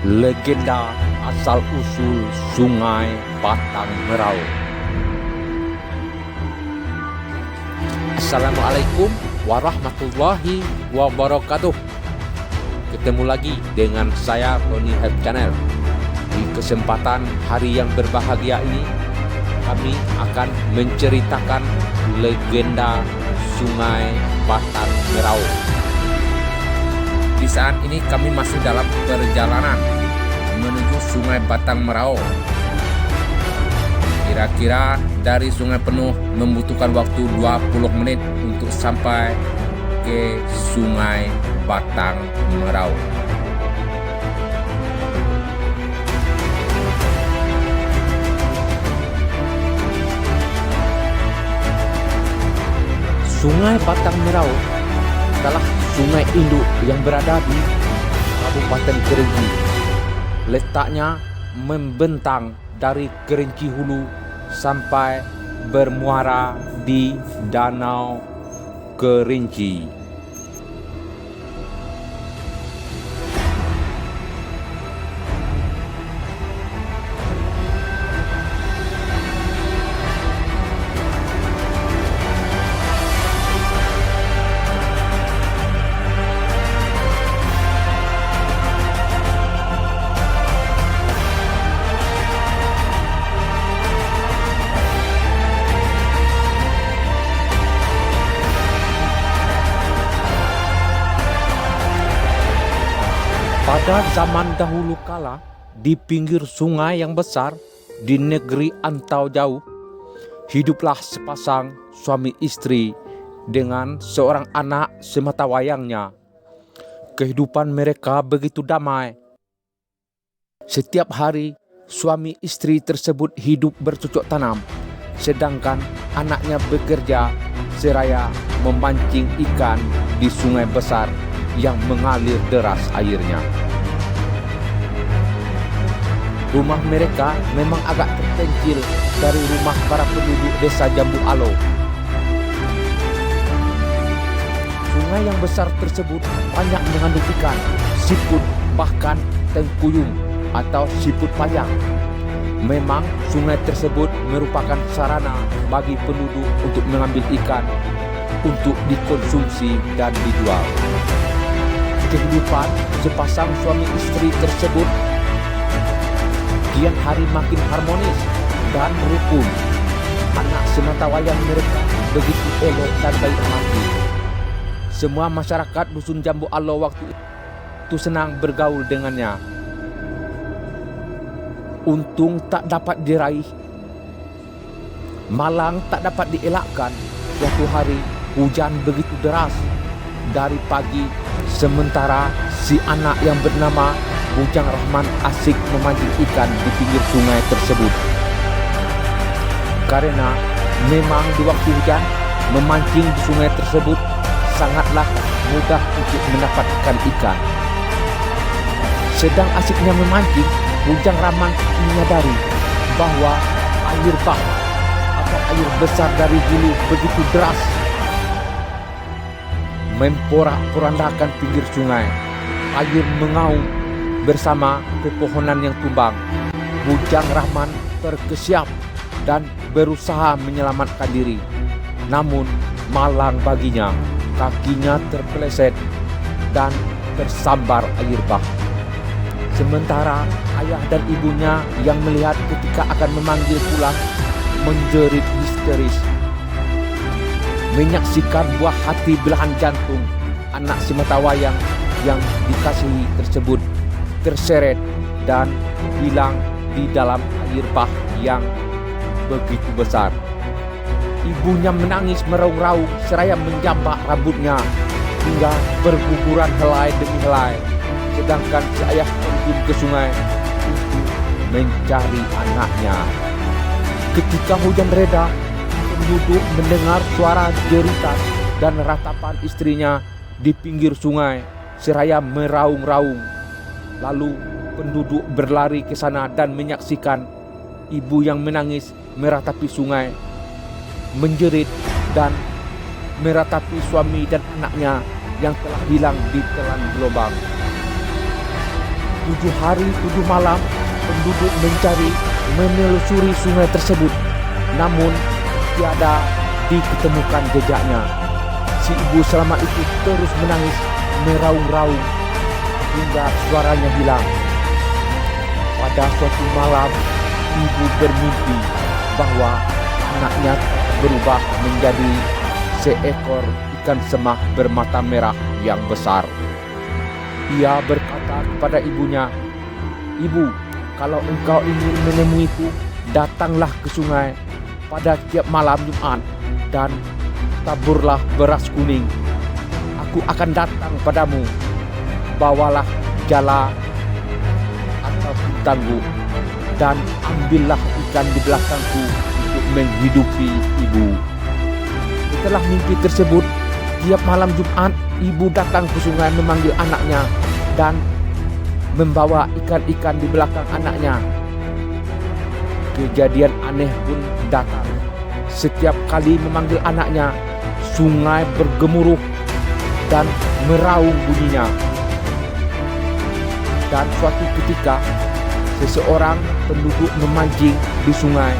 legenda asal-usul Sungai Batang Merau. Assalamualaikum warahmatullahi wabarakatuh. Ketemu lagi dengan saya Tony Health Channel. Di kesempatan hari yang berbahagia ini, kami akan menceritakan legenda Sungai Batang Merau. Di saat ini kami masih dalam perjalanan menuju Sungai Batang Merau. Kira-kira dari Sungai Penuh membutuhkan waktu 20 menit untuk sampai ke Sungai Batang Merau. Sungai Batang Merau adalah sungai induk yang berada di Kabupaten Kerinci. Letaknya membentang dari Kerinci Hulu sampai bermuara di Danau Kerinci. Pada zaman dahulu kala, di pinggir sungai yang besar di negeri Antau Jauh, hiduplah sepasang suami istri dengan seorang anak sematawayangnya. Kehidupan mereka begitu damai. Setiap hari, suami istri tersebut hidup bercocok tanam, sedangkan anaknya bekerja seraya memancing ikan di sungai besar yang mengalir deras airnya. Rumah mereka memang agak terpencil dari rumah para penduduk desa Jambu Alo. Sungai yang besar tersebut banyak mengandung ikan, siput, bahkan tengkuyung atau siput payang. Memang sungai tersebut merupakan sarana bagi penduduk untuk mengambil ikan untuk dikonsumsi dan dijual. Kehidupan sepasang suami istri tersebut kian hari makin harmonis dan rukun. Anak sematawayang mereka begitu elok dan baik hati. Semua masyarakat dusun Jambu Alo waktu itu senang bergaul dengannya. Untung tak dapat diraih, malang tak dapat dielakkan. Suatu hari hujan begitu deras dari pagi, sementara si anak yang bernama Bujang Rahman asik memancing ikan di pinggir sungai tersebut. Karena memang di waktu hujan, memancing di sungai tersebut sangatlah mudah untuk mendapatkan ikan. Sedang asiknya memancing, Bujang Rahman menyadari bahwa air bah atau air besar dari hulu begitu deras memporak-porandakan pinggir sungai. Air mengaum bersama pepohonan yang tumbang. Bujang Rahman terkesiap dan berusaha menyelamatkan diri. Namun malang baginya, kakinya terpeleset dan tersambar air bah. Sementara ayah dan ibunya yang melihat ketika akan memanggil pulang menjerit histeris. Menyaksikan buah hati belahan jantung anak sematawayang yang dikasihi tersebut terseret dan hilang di dalam air bah yang begitu besar. Ibunya menangis meraung-raung seraya menjambak rambutnya hingga berguguran helai demi helai. Sedangkan si ayah terjun ke sungai untuk mencari anaknya. Ketika hujan reda, penduduk mendengar suara jeritan dan ratapan istrinya di pinggir sungai seraya meraung-raung. Lalu penduduk berlari ke sana dan menyaksikan ibu yang menangis meratapi sungai, menjerit dan meratapi suami dan anaknya yang telah hilang di telan gelombang. 7 hari 7 malam penduduk mencari menelusuri sungai tersebut, namun tiada diketemukan jejaknya. Si ibu selama itu terus menangis meraung-raung hingga suaranya hilang. Pada suatu malam, ibu bermimpi bahwa anaknya berubah menjadi seekor ikan semah bermata merah yang besar. Ia berkata kepada ibunya, "Ibu, kalau engkau ingin menemuiku, datanglah ke sungai pada tiap malam Jumat dan taburlah beras kuning. Aku akan datang padamu. Bawalah jala atau tangguh dan ambillah ikan di belakangku untuk menghidupi ibu." Setelah mimpi tersebut, tiap malam Jumat ibu datang ke sungai memanggil anaknya dan membawa ikan-ikan di belakang anaknya. Kejadian aneh pun datang. Setiap kali memanggil anaknya, sungai bergemuruh dan meraung bunyinya. Dan suatu ketika, seseorang penduduk memancing di sungai.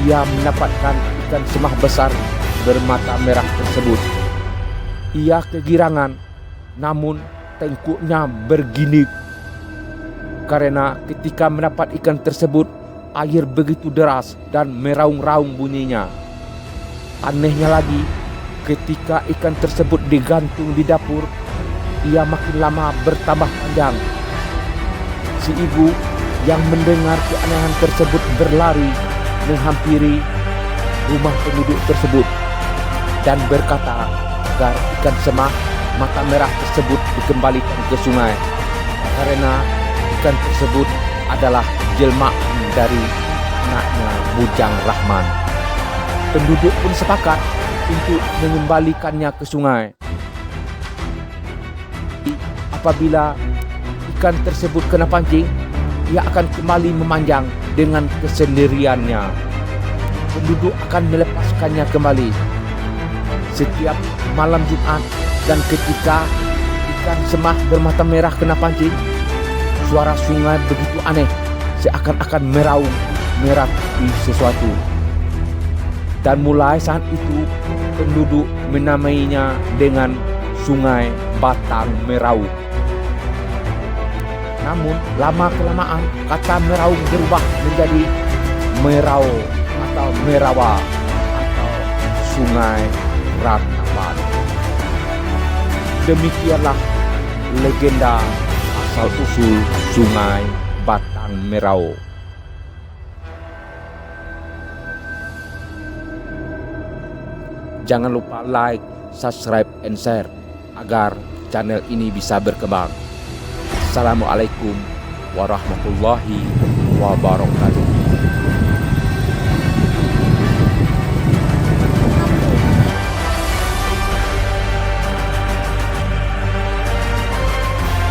Ia mendapatkan ikan semah besar bermata merah tersebut. Ia kegirangan, namun tengkuknya berginik. Karena ketika mendapat ikan tersebut, air begitu deras dan meraung-raung bunyinya. Anehnya lagi, ketika ikan tersebut digantung di dapur, ia makin lama bertambah panjang. Si ibu yang mendengar keanehan tersebut berlari menghampiri rumah penduduk tersebut dan berkata agar ikan semah mata merah tersebut dikembalikan ke sungai, karena ikan tersebut adalah jelmaan dari anaknya Bujang Rahman. Penduduk pun sepakat untuk mengembalikannya ke sungai. Apabila ikan tersebut kena pancing, ia akan kembali memanjang dengan kesendiriannya. Penduduk akan melepaskannya kembali setiap malam Jumat, dan ketika ikan semah bermata merah kena pancing, suara sungai begitu aneh, seakan-akan meraung meratapi sesuatu. Dan mulai saat itu penduduk menamainya dengan Sungai Batang Merau. Namun lama-kelamaan kata meraung berubah menjadi merau atau merawa atau Sungai Ratapan. Demikianlah legenda asal-usul Sungai Batang Merau. Jangan lupa like, subscribe, and share agar channel ini bisa berkembang. Assalamualaikum warahmatullahi wabarakatuh.